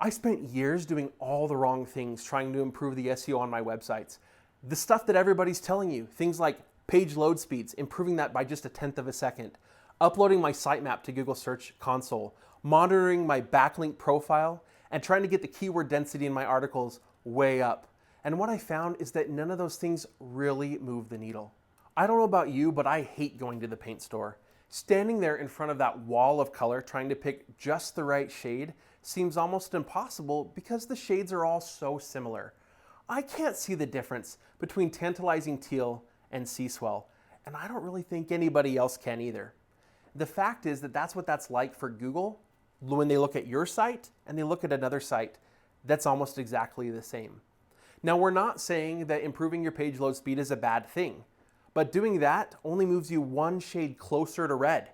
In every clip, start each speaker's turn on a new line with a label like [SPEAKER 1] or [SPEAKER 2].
[SPEAKER 1] I spent years doing all the wrong things trying to improve the SEO on my websites. The stuff that everybody's telling you, things like page load speeds, improving that by just 1/10 of a second, uploading my sitemap to Google Search Console, monitoring my backlink profile, and trying to get the keyword density in my articles way up. And what I found is that none of those things really move the needle. I don't know about you, but I hate going to the paint store. Standing there in front of that wall of color trying to pick just the right shade seems almost impossible because the shades are all so similar. I can't see the difference between tantalizing teal and sea swell, and I don't really think anybody else can either. The fact is that that's what that's like for Google when they look at your site and they look at another site that's almost exactly the same. Now, we're not saying that improving your page load speed is a bad thing, but doing that only moves you one shade closer to red.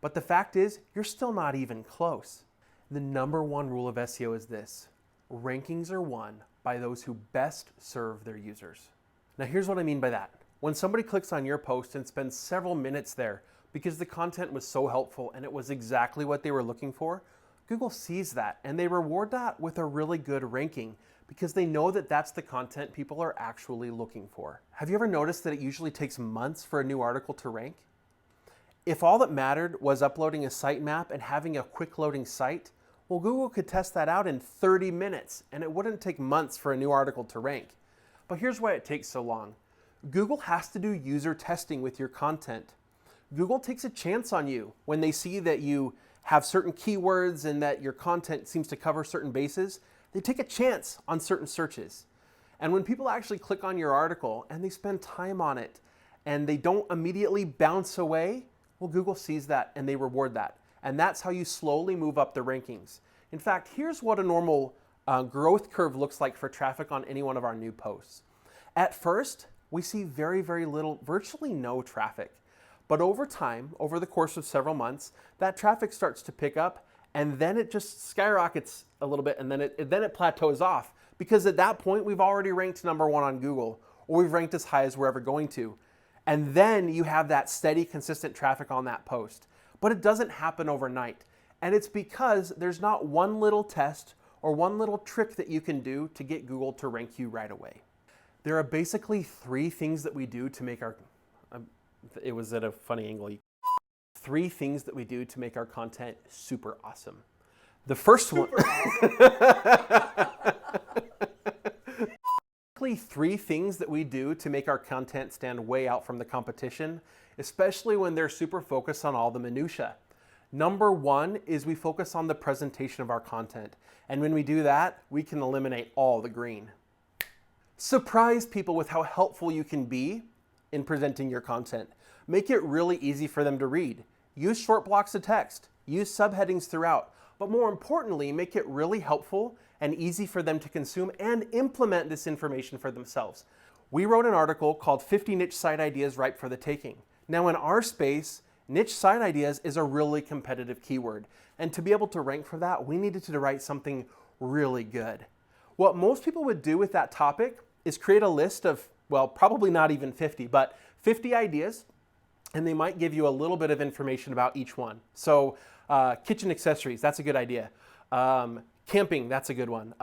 [SPEAKER 1] But the fact is, you're still not even close. The number one rule of SEO is this: rankings are won by those who best serve their users. Now, here's what I mean by that. When somebody clicks on your post and spends several minutes there because the content was so helpful and it was exactly what they were looking for, Google sees that and they reward that with a really good ranking because they know that that's the content people are actually looking for. Have you ever noticed that it usually takes months for a new article to rank? If all that mattered was uploading a sitemap and having a quick loading site, well, Google could test that out in 30 minutes and it wouldn't take months for a new article to rank. But here's why it takes so long. Google has to do user testing with your content. Google takes a chance on you when they see that you have certain keywords and that your content seems to cover certain bases. They take a chance on certain searches. And when people actually click on your article and they spend time on it and they don't immediately bounce away, well, Google sees that and they reward that. And that's how you slowly move up the rankings. In fact, here's what a normal growth curve looks like for traffic on any one of our new posts. At first, we see very, very little, virtually no traffic. But over time, over the course of several months, that traffic starts to pick up and then it just skyrockets a little bit and then it plateaus off because at that point we've already ranked number one on Google or we've ranked as high as we're ever going to. And then you have that steady, consistent traffic on that post. But it doesn't happen overnight. And it's because there's not one little test or one little trick that you can do to get Google to rank you right away. There are basically three things that we do to make our, it was at a funny angle. Three things that we do to make our content super awesome. The first one, three things that we do to make our content stand way out from the competition, especially when they're super focused on all the minutiae. Number one is we focus on the presentation of our content. And when we do that, we can eliminate all the green. Surprise people with how helpful you can be in presenting your content. Make it really easy for them to read. Use short blocks of text. Use subheadings throughout. But more importantly, make it really helpful and easy for them to consume and implement this information for themselves. We wrote an article called 50 Niche Site Ideas Ripe for the Taking. Now in our space, niche site ideas is a really competitive keyword. And to be able to rank for that, we needed to write something really good. What most people would do with that topic is create a list of, well, probably not even 50, but 50 ideas, and they might give you a little bit of information about each one. So kitchen accessories, that's a good idea. Camping, that's a good one.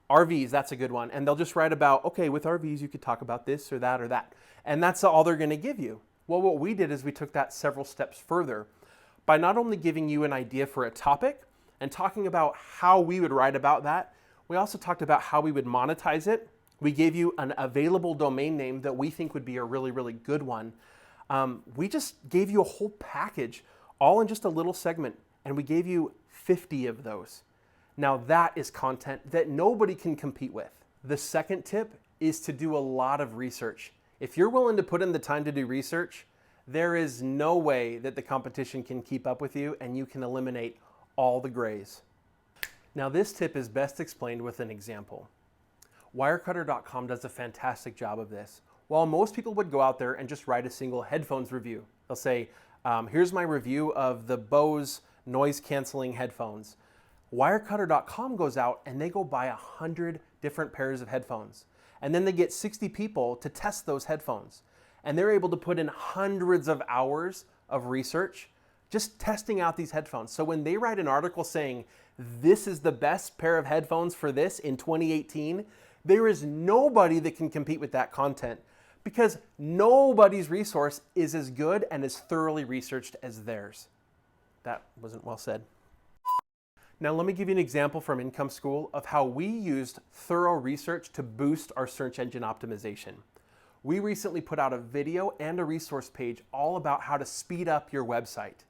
[SPEAKER 1] RVs, that's a good one. And they'll just write about, okay, with RVs, you could talk about this or that or that. And that's all they're gonna give you. Well, what we did is we took that several steps further by not only giving you an idea for a topic and talking about how we would write about that, we also talked about how we would monetize it. We gave you an available domain name that we think would be a really, really good one. We just gave you a whole package, all in just a little segment, and we gave you 50 of those. Now that is content that nobody can compete with. The second tip is to do a lot of research. If you're willing to put in the time to do research, there is no way that the competition can keep up with you and you can eliminate all the grays. Now this tip is best explained with an example. Wirecutter.com does a fantastic job of this. While most people would go out there and just write a single headphones review, they'll say, here's my review of the Bose noise canceling headphones. Wirecutter.com goes out and they go buy 100 different pairs of headphones. And then they get 60 people to test those headphones. And they're able to put in hundreds of hours of research just testing out these headphones. So when they write an article saying, this is the best pair of headphones for this in 2018, there is nobody that can compete with that content because nobody's resource is as good and as thoroughly researched as theirs. That wasn't well said. Now let me give you an example from Income School of how we used thorough research to boost our search engine optimization. We recently put out a video and a resource page all about how to speed up your website.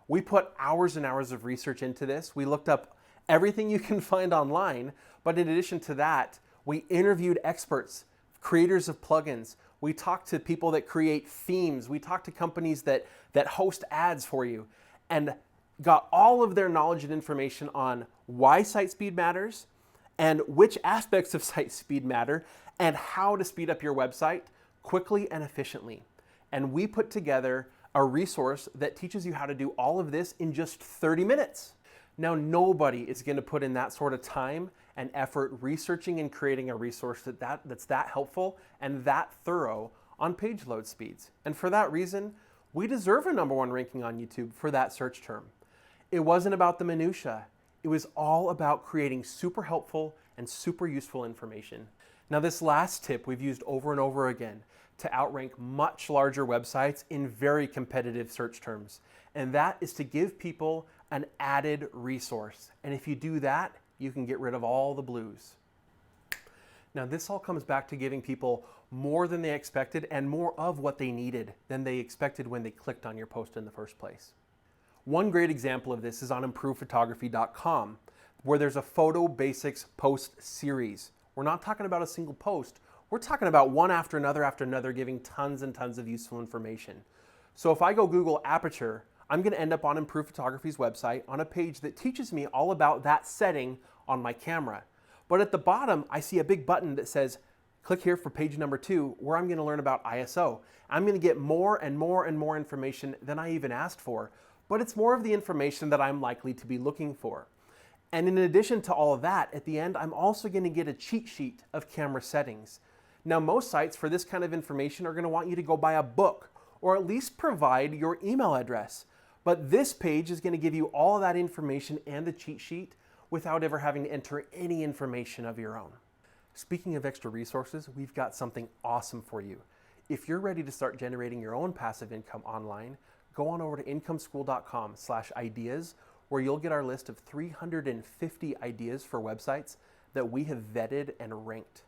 [SPEAKER 1] We put hours and hours of research into this. We looked up everything you can find online, but in addition to that, we interviewed experts, creators of plugins. We talked to people that create themes. We talked to companies that host ads for you and got all of their knowledge and information on why site speed matters and which aspects of site speed matter and how to speed up your website quickly and efficiently. And we put together a resource that teaches you how to do all of this in just 30 minutes. Now, nobody is going to put in that sort of time and effort researching and creating a resource that's that helpful and that thorough on page load speeds. And for that reason, we deserve a #1 ranking on YouTube for that search term. It wasn't about the minutiae. It was all about creating super helpful and super useful information. Now, this last tip we've used over and over again to outrank much larger websites in very competitive search terms. And that is to give people an added resource. And if you do that, you can get rid of all the blues. Now, this all comes back to giving people more than they expected and more of what they needed than they expected when they clicked on your post in the first place. One great example of this is on improvephotography.com, where there's a photo basics post series. We're not talking about a single post. We're talking about one after another, giving tons and tons of useful information. So if I go Google aperture, I'm going to end up on Improve Photography's website on a page that teaches me all about that setting on my camera. But at the bottom, I see a big button that says, click here for page number 2, where I'm going to learn about ISO. I'm going to get more and more and more information than I even asked for, but it's more of the information that I'm likely to be looking for. And in addition to all of that, at the end, I'm also going to get a cheat sheet of camera settings. Now, most sites for this kind of information are going to want you to go buy a book or at least provide your email address. But this page is going to give you all of that information and the cheat sheet without ever having to enter any information of your own. Speaking of extra resources, we've got something awesome for you. If you're ready to start generating your own passive income online, go on over to incomeschool.com/ideas, where you'll get our list of 350 ideas for websites that we have vetted and ranked.